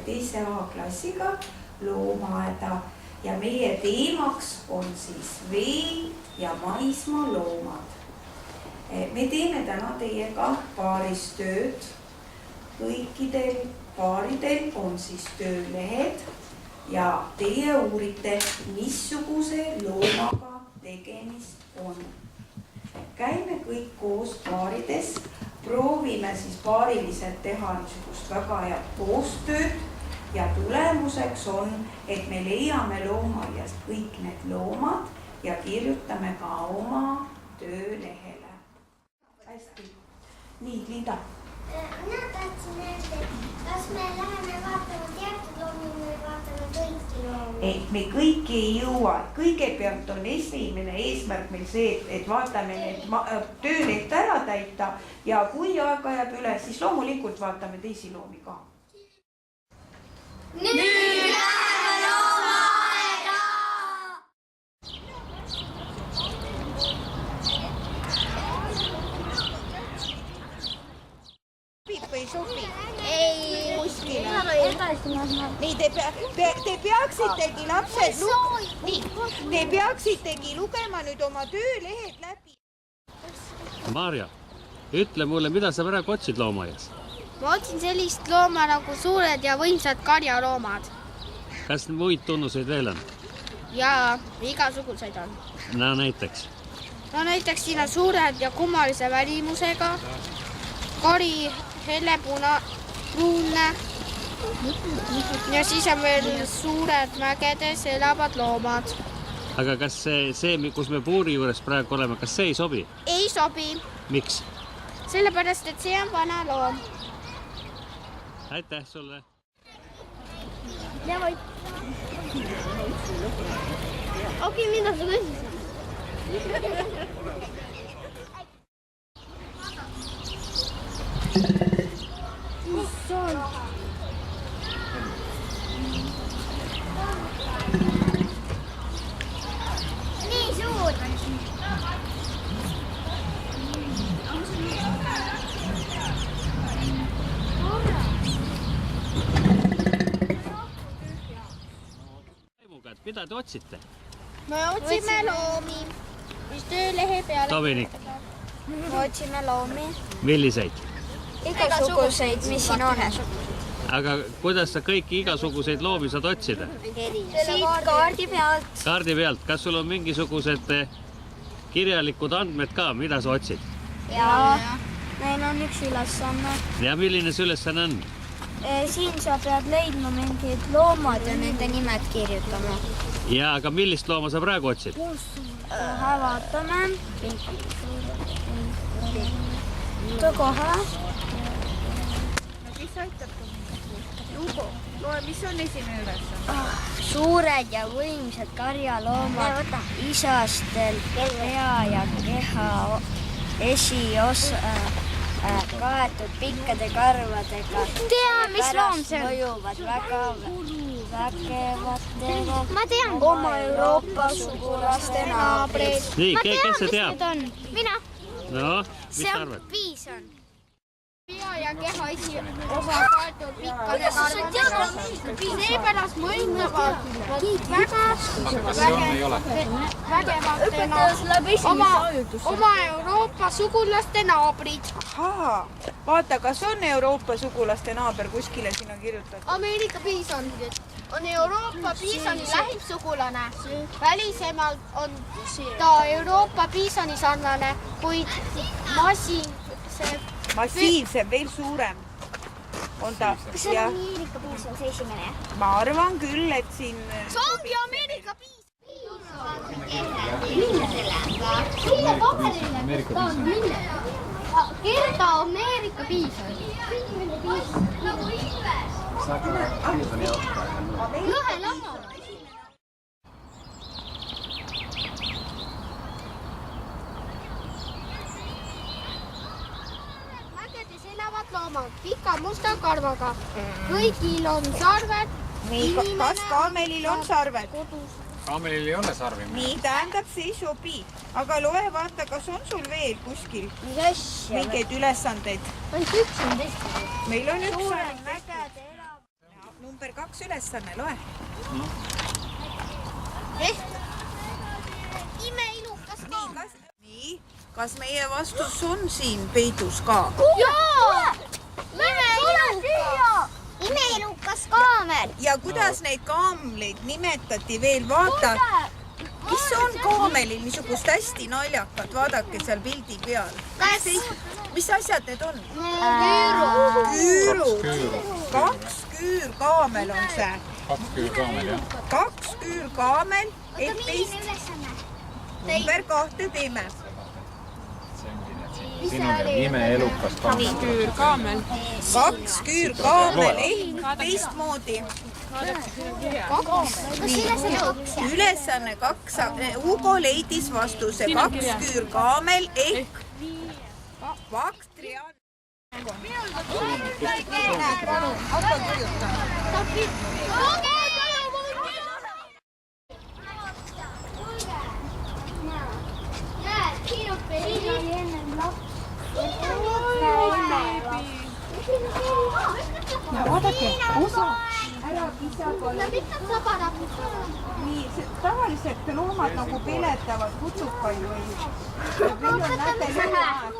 2. A-klassiga loomaaeda ja meie teemaks on siis vee- ja maismaa loomad. Me teeme täna teiega paaris tööd. Kõikidel paaridel on siis töölehed ja teie uurite, missuguse loomaga tegemist on. Käime kõik koos paarides, proovime siis paariliselt teha niisugust väga head koostööd ja tulemuseks on, et me leiame loomaaiast kõik need loomad ja kirjutame ka oma töölehele. Hästi. Nii, Linda. Mina tahtsin öelda, kas me läheme vaatama teatud loomi või vaatame kõiki loomi? Me kõiki ei jõua. Kõigepealt on esimene eesmärk meil see, et vaatame need tööleht ära täita ja kui aega jääb üle, siis loomulikult vaatame teisi loomi ka. Nüüd läheme loomaaeda! Või sobi? Ei, Nii, te peaksitegi lapsed te peaksitegi lugema nüüd oma töölehed läbi. Maarja, ütle mulle, mida sa praegu otsid loomaaias? Ma otsin sellist looma nagu suured ja võimsad karjaloomad. Kas muid tunnuseid veel on? Ja igasuguseid on. No näiteks? No näiteks siin on suured ja kummalise välimusega, kari hellepruunne ja siis on veel suured mägedes elavad loomad. Aga kas see, kus me puuri juures praegu oleme, kas see ei sobi? Ei sobi. Miks? Sellepärast, et see on vana loom. Aitäh sulle! Ja või? Okei, mida sa küsisid? Nii suur! Mida te otsite? Me otsime loomi, mis töölehe peale. Dominik. Me otsime loomi. Milliseid? Igasuguseid, mis siin on. Aga kuidas sa kõiki igasuguseid loomi saad otsida? Siit kaardi pealt. Kaardi pealt, kas sul on mingisugused kirjalikud andmed ka, mida sa otsid? Ja meil on üks ülesanne. Ja milline see ülesanne on? Siin sa pead leidma mingid loomad ja nende nimed kirjutama. Ja, aga millist looma sa praegu otsid? Vaatame. Kohe. Mis aitab? Lugo, mis on esimene ülesanne? Suured ja võimsad karjaloomad, isastel pea ja keha esiosa kaetud pikkade karvadega. Tea, mis loom see on? Mõjuvad väga vägevatele. Ma tean. Oma Euroopa sugulaste naabrid. Nii, kes see teab? Mina. No, mis sa arvad? Piison. Pea ja keha esiosa kaetud pikkade karvadega. Seepärast mõjuvad vägevatena oma Euroopa sugulaste naabrid. Ahaa, vaata, kas on Euroopa sugulaste naaber kuskile sinna kirjutatud? Ameerika piison on Euroopa piisoni lähimsugulane. Välisemalt on ta Euroopa piisoni sarnane, kuid massiivsem, veel suurem on ta. Kas see on Ameerika piison see esimene? Ma arvan küll, et siin... See ongi Ameerika piison. Mille paberile? Ta on mille? Kirjuta Ameerika piison. Nagu Ilves. Lõhe lamma. Mägedes elavad loomad pika musta karvaga. Kõigil on sarved. Kas kaamelil on sarved? Kaamelil ei ole sarvi. Nii, tähendab, see ei sobi. Aga loe, vaata, kas on sul veel kuskil mingeid ülesandeid? Ainult üks on teist. Meil on üks. number 2 ülesanne, loe. Imeilukas kaamel. Nii, kas meie vastus on siin peidus ka? Jaa! Imeilukas kaamel. Ja kuidas neid kaamleid nimetati veel? Vaata, mis on kaamelil niisugust hästi naljakat? Vaadake seal pildi peal. Mis asjad need on? Küürud. 2 küürkaamel on see. 2 küürkaamel, jah. 2 küürkaamel, et teist number 2 teeme. Siin on imeilukas kaamel. 2 küürkaamel, teistmoodi. Ülesanne 2. Hugo leidis vastuse 2 küürkaamel ehk baktrian. Hakka kirjutama. Ja vaadake, osa ära kisaga. Nii, tavaliselt loomad nagu peletavad kutsukaid või meil on näete lõunaäät.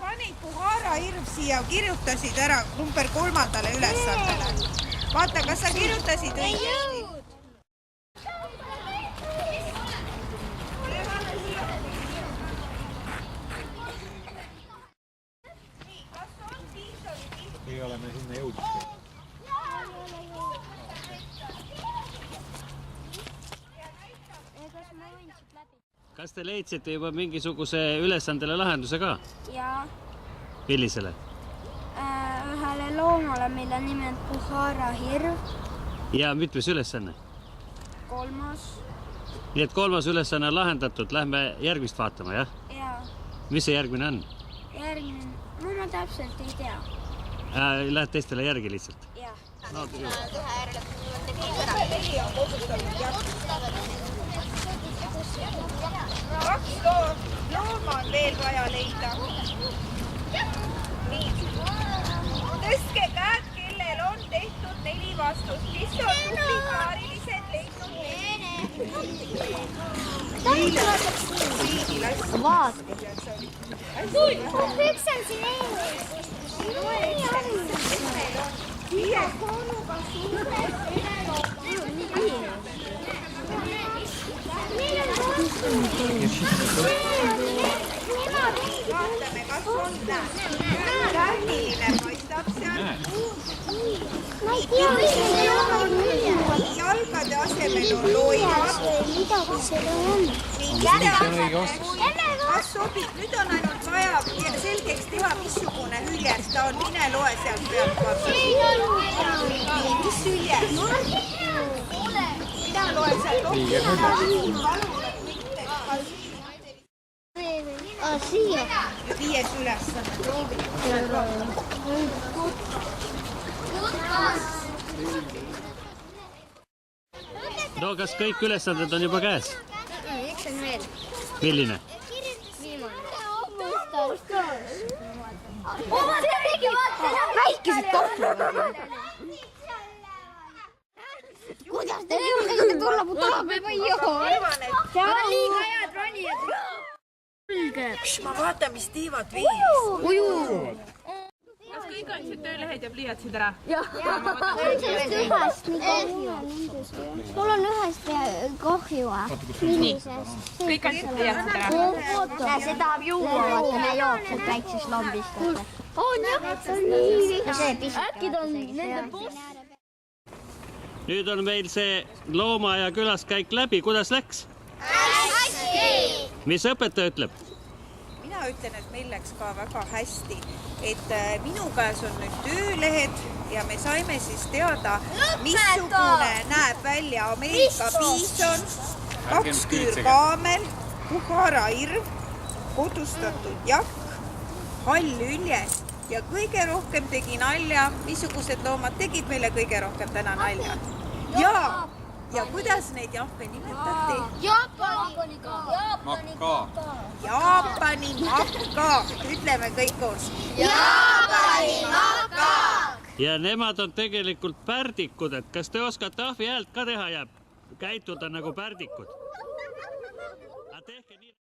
Panid Puhara Irv siia, kirjutasid ära number 3. ülesandele. Vaata, kas sa kirjutasid õigesti? Või oleme sinna jõudnud? Kas te leidsite juba mingisuguse ülesandele lahenduse ka? Jaa. Millisele? Ühele loomale, mille nimi on Puhara Hirv. Ja mitmes ülesanne? 3. Nii et 3. ülesanne on lahendatud. Lähme järgmist vaatama, jah? Jaa. Mis see järgmine on? Järgmine. Ma täpselt ei tea. Lähed teistele järgi lihtsalt? Jah. No, Kaks looma on veel vaja leida. Nii. Tõstke käed, kellel on tehtud 4 vastust. Kes on duplikaarilised leidnud? Vaata. Üks on siin ees. Viies koonuga suured vaatame, kas on kärniline paistab seal. Jalgade asemel on loivad. Kas sobib? Nüüd on ainult vaja selgeks teha, missugune hüljes ta on. Mine loe sealt pealt. Mis hüljes? Mina loen sealt Siia. 5. ülesanne. no kas kõik ülesanded on juba käes? Üks on veel. Milline? Väikesed tohvad. Kuidas te julgesite tulla mu taha või joo? Seal on liiga head ronijad. Ma vaatan, mis teevad vees. Kas kõik andsid töölehed ja pliiatsid ära? Ühest nii kahju. Mul on ühest kahju. Millisest? Kõik andsid pliiatsid ära? See tahab juua, vaata me jookseb väiksest lambist. On jah, see on nii. Äkki ta on nende boss? Nüüd on meil see loomaaia külaskäik läbi. Kuidas läks? Hästi! Mis õpetaja ütleb? Mina ütlen, et meil läks ka väga hästi. Et minu käes on nüüd töölehed ja me saime siis teada, missugune näeb välja Ameerika piison, 2 küürkaamel, Puhara Irv, kodustatud jakk, hall hüljes ja kõige rohkem tegi nalja, missugused loomad tegid meile kõige rohkem täna nalja. Ja kuidas neid jahve nimetati? Jaapani Makka. Ütleme kõik koos. Jaapani makaak! ja nemad on tegelikult pärdikud, et kas te oskate ahvi häält ka teha ja käituda nagu pärdikud? Tehke nii.